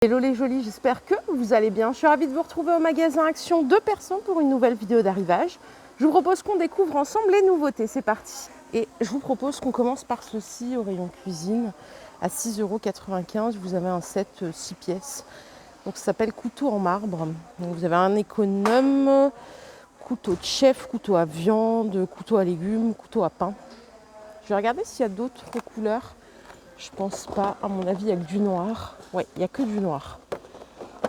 Hello les jolis, j'espère que vous allez bien. Je suis ravie de vous retrouver au magasin Action 2 personnes pour une nouvelle vidéo d'arrivage. Je vous propose qu'on découvre ensemble les nouveautés, c'est parti. Et je vous propose qu'on commence par ceci au rayon cuisine à 6,95 €. Vous avez un set 6 pièces. Donc ça s'appelle couteau en marbre. Donc vous avez un économe, couteau de chef, couteau à viande, couteau à légumes, couteau à pain. Je vais regarder s'il y a d'autres couleurs. Je pense pas, à mon avis il n'y a que du noir. Ouais, il n'y a que du noir.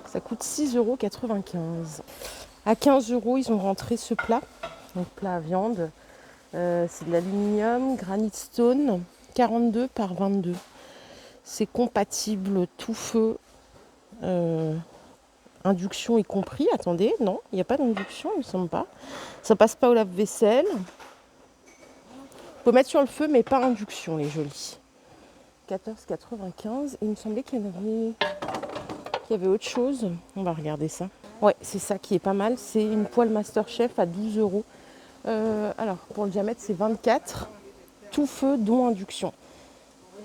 Ça coûte 6,95 €. À 15 €, ils ont rentré ce plat. Donc plat à viande. C'est de l'aluminium, granite stone, 42 par 22. C'est compatible tout feu, induction y compris. Attendez, non, il n'y a pas d'induction, il me semble pas. Ça passe pas au lave-vaisselle. Faut mettre sur le feu, mais pas induction, les jolis. 14,95 €. Il me semblait qu'il y avait autre chose. On va regarder ça. Ouais, c'est ça qui est pas mal. C'est une poêle Masterchef à 12 €. Alors, pour le diamètre, c'est 24. Tout feu, dont induction.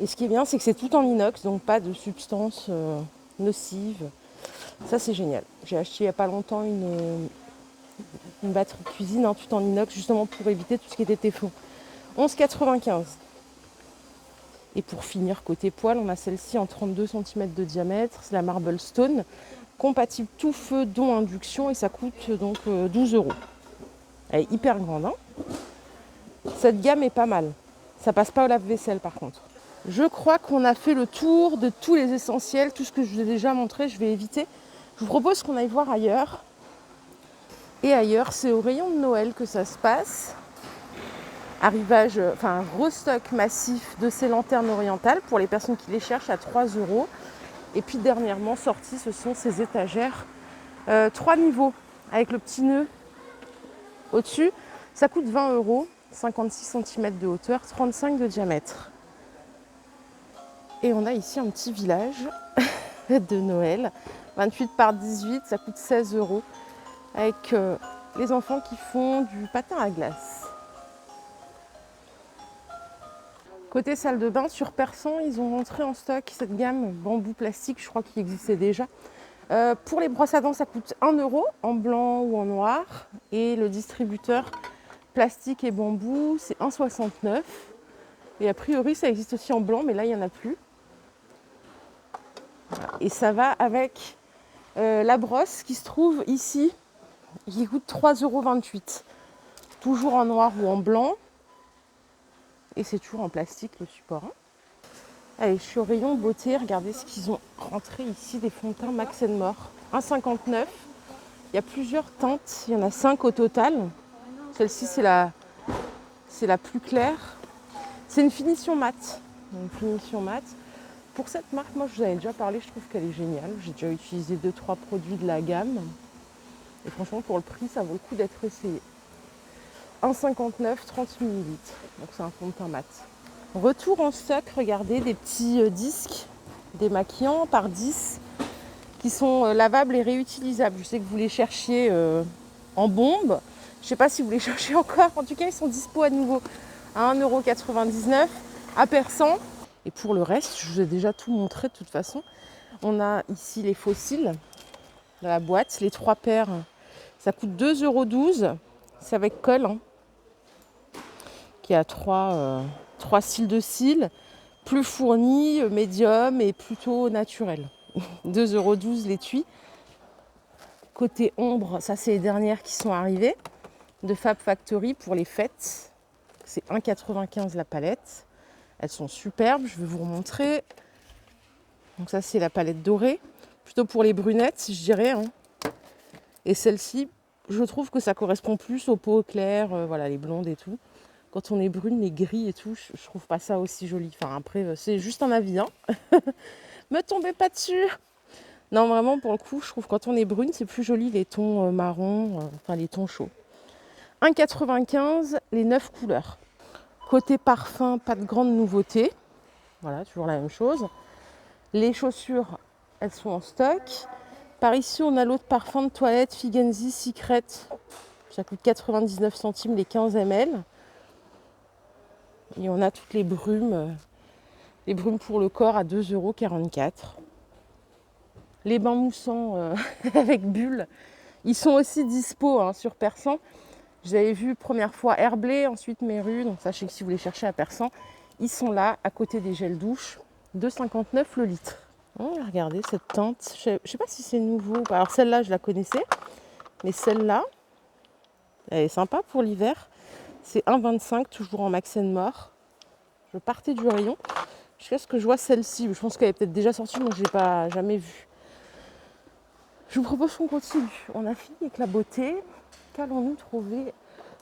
Et ce qui est bien, c'est que c'est tout en inox, donc pas de substances nocives. Ça, c'est génial. J'ai acheté il n'y a pas longtemps une batterie de cuisine, tout en inox, justement pour éviter tout ce qui était téflon. 11,95 €. Et pour finir, côté poêle, on a celle-ci en 32 cm de diamètre. C'est la Marble Stone, compatible tout feu, dont induction, et ça coûte donc 12 €. Elle est hyper grande. Cette gamme est pas mal. Ça passe pas au lave-vaisselle par contre. Je crois qu'on a fait le tour de tous les essentiels. Tout ce que je vous ai déjà montré, je vais éviter. Je vous propose qu'on aille voir ailleurs. Et ailleurs, c'est au rayon de Noël que ça se passe. Arrivage, enfin restock massif de ces lanternes orientales pour les personnes qui les cherchent à 3 €. Et puis dernièrement sorti, ce sont ces étagères 3 niveaux avec le petit nœud au-dessus. Ça coûte 20 €, 56 cm de hauteur, 35 de diamètre. Et on a ici un petit village de Noël, 28 par 18, ça coûte 16 € avec les enfants qui font du patin à glace. Côté salle de bain, sur Persan, ils ont rentré en stock cette gamme bambou plastique, je crois qu'il existait déjà. Pour les brosses à dents, ça coûte 1 € en blanc ou en noir. Et le distributeur plastique et bambou, c'est 1,69 €. Et a priori, ça existe aussi en blanc, mais là, il n'y en a plus. Voilà. Et ça va avec la brosse qui se trouve ici, qui coûte 3,28 €. Toujours en noir ou en blanc. Et c'est toujours en plastique le support. Allez, je suis au rayon beauté. Regardez ce qu'ils ont rentré ici, des fonds de teint Max & More. 1,59 €. Il y a plusieurs teintes. Il y en a 5 au total. Celle-ci, c'est la plus claire. C'est une finition mat. Pour cette marque, moi, je vous en ai déjà parlé. Je trouve qu'elle est géniale. J'ai déjà utilisé 2-3 produits de la gamme. Et franchement, pour le prix, ça vaut le coup d'être essayé. 1,59 €, 30 ml. Donc, c'est un fond de teint mat. Retour en stock, regardez, des petits disques démaquillants par 10 qui sont lavables et réutilisables. Je sais que vous les cherchiez en bombe. Je ne sais pas si vous les cherchez encore. En tout cas, ils sont dispo à nouveau à 1,99 € à Persan. Et pour le reste, je vous ai déjà tout montré de toute façon. On a ici les fossiles dans la boîte. Les 3 paires, ça coûte 2,12 €. C'est avec colle, qui a 3 styles de cils, plus fournis, médium et plutôt naturel. 2,12 € l'étui. Côté ombre, ça c'est les dernières qui sont arrivées de Fab Factory pour les fêtes. C'est 1,95 € la palette. Elles sont superbes, je vais vous remontrer. Donc ça c'est la palette dorée, plutôt pour les brunettes je dirais. Et celle-ci, je trouve que ça correspond plus aux peaux claires, voilà, les blondes et tout. Quand on est brune, les gris et tout, je trouve pas ça aussi joli. Enfin après, c'est juste un avis. Me tombez pas dessus. Non, vraiment, pour le coup, je trouve que quand on est brune, c'est plus joli les tons marron, enfin les tons chauds. 1,95 € les 9 couleurs. Côté parfum, pas de grande nouveauté. Voilà, toujours la même chose. Les chaussures, elles sont en stock. Par ici, on a l'autre parfum de toilette, Figenzi Secret. Ça coûte 99 centimes les 15 ml. Et on a toutes les brumes pour le corps à 2,44 €. Les bains moussants avec bulles, ils sont aussi dispo hein, sur Persan. J'avais vu première fois Herblay, ensuite Meru, donc sachez que si vous les cherchez à Persan, ils sont là, à côté des gels douche, 2,59 le litre. Regardez cette teinte, je ne sais pas si c'est nouveau. Alors celle-là, je la connaissais, mais celle-là, elle est sympa pour l'hiver. C'est 1,25, toujours en Max & More. Je partais du rayon jusqu'à ce que je vois celle-ci. Je pense qu'elle est peut-être déjà sortie, mais je ne l'ai pas jamais vue. Je vous propose qu'on continue. On a fini avec la beauté. Qu'allons-nous trouver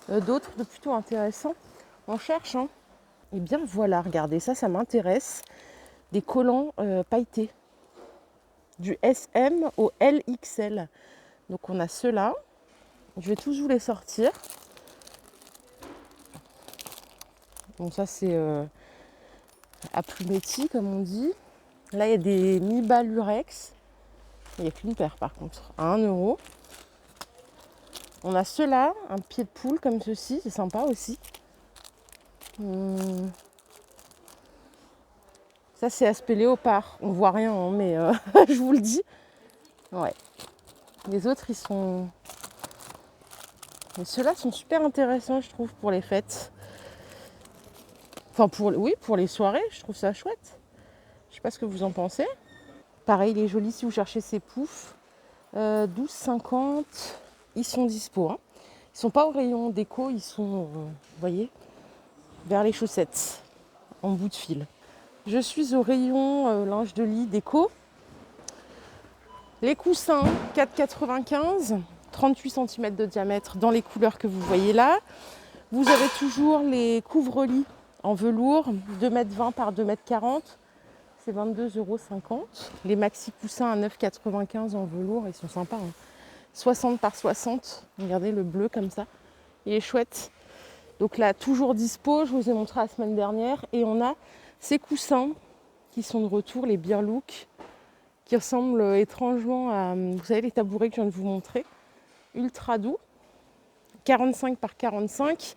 d'autres de plutôt intéressants? On cherche, hein. Et bien voilà, regardez, ça m'intéresse. Des collants pailletés. Du SM au LXL. Donc on a ceux-là. Je vais tous vous les sortir. Donc ça c'est à plumetti comme on dit. Là il y a des mi-bas lurex. Il n'y a qu'une paire par contre, à 1 €. On a ceux-là, un pied de poule comme ceci, c'est sympa aussi. Ça c'est aspect léopard, on voit rien hein, mais je vous le dis. Ouais. Les autres ils sont... Mais ceux-là sont super intéressants je trouve pour les fêtes. Enfin pour les soirées, je trouve ça chouette. Je sais pas ce que vous en pensez. Pareil, il est joli si vous cherchez ces poufs. 12,50. Ils sont dispo. Hein. Ils sont pas au rayon déco, ils sont, vous voyez, vers les chaussettes, en bout de fil. Je suis au rayon linge de lit déco. Les coussins, 4,95. 38 cm de diamètre dans les couleurs que vous voyez là. Vous avez toujours les couvre-lits en velours, 2,20 m par 2,40 m. C'est 22,50 €. Les maxi coussins à 9,95 € en velours, ils sont sympas. Hein. 60 par 60. Regardez le bleu comme ça. Il est chouette. Donc là, toujours dispo. Je vous ai montré la semaine dernière. Et on a ces coussins qui sont de retour, les Beer Look, qui ressemblent étrangement à, vous savez, les tabourets que je viens de vous montrer. Ultra doux. 45 par 45.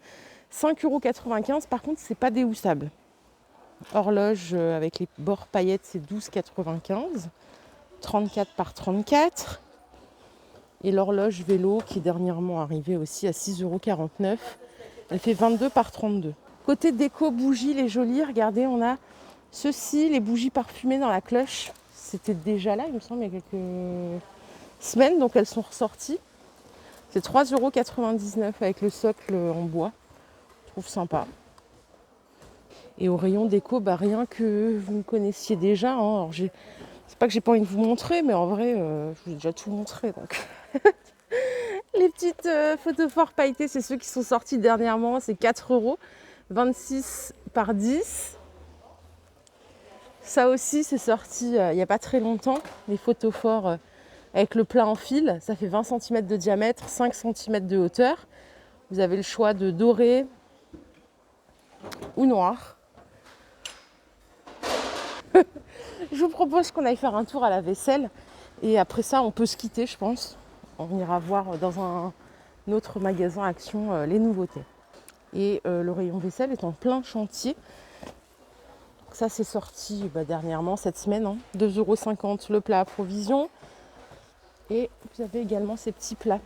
5,95 €. Par contre, c'est pas déhoussable. Horloge avec les bords paillettes, c'est 12,95. 34 par 34. Et l'horloge vélo qui est dernièrement arrivée aussi à 6,49 €. Elle fait 22 par 32. Côté déco, bougies, les jolies, regardez, on a ceci, les bougies parfumées dans la cloche. C'était déjà là, il me semble, il y a quelques semaines, donc elles sont ressorties. C'est 3,99 € avec le socle en bois. Je trouve sympa. Et au rayon déco, rien que vous me connaissiez déjà. Hein. Alors c'est pas que j'ai pas envie de vous montrer, mais en vrai, je vous ai déjà tout montré. Donc. Les petites photophores pailletées, c'est ceux qui sont sortis dernièrement. C'est 4 €, 26 par 10. Ça aussi, c'est sorti il n'y a pas très longtemps. Les photophores avec le plat en fil. Ça fait 20 cm de diamètre, 5 cm de hauteur. Vous avez le choix de doré ou noir. Je vous propose qu'on aille faire un tour à la vaisselle. Et après ça, on peut se quitter, je pense. On ira voir dans un autre magasin Action les nouveautés. Et le rayon vaisselle est en plein chantier. Donc ça, c'est sorti dernièrement, cette semaine. Hein. 2,50 € le plat à provision. Et vous avez également ces petits plats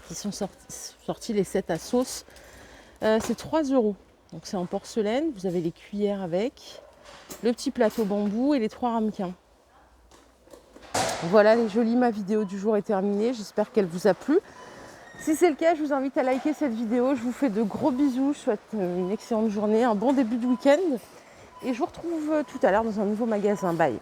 qui sont sortis les 7 à sauce. C'est 3 €. Donc c'est en porcelaine. Vous avez les cuillères avec. Le petit plateau bambou et les 3 ramequins. Voilà les jolis, ma vidéo du jour est terminée. J'espère qu'elle vous a plu. Si c'est le cas, je vous invite à liker cette vidéo. Je vous fais de gros bisous. Je souhaite une excellente journée, un bon début de week-end. Et je vous retrouve tout à l'heure dans un nouveau magasin. Bye.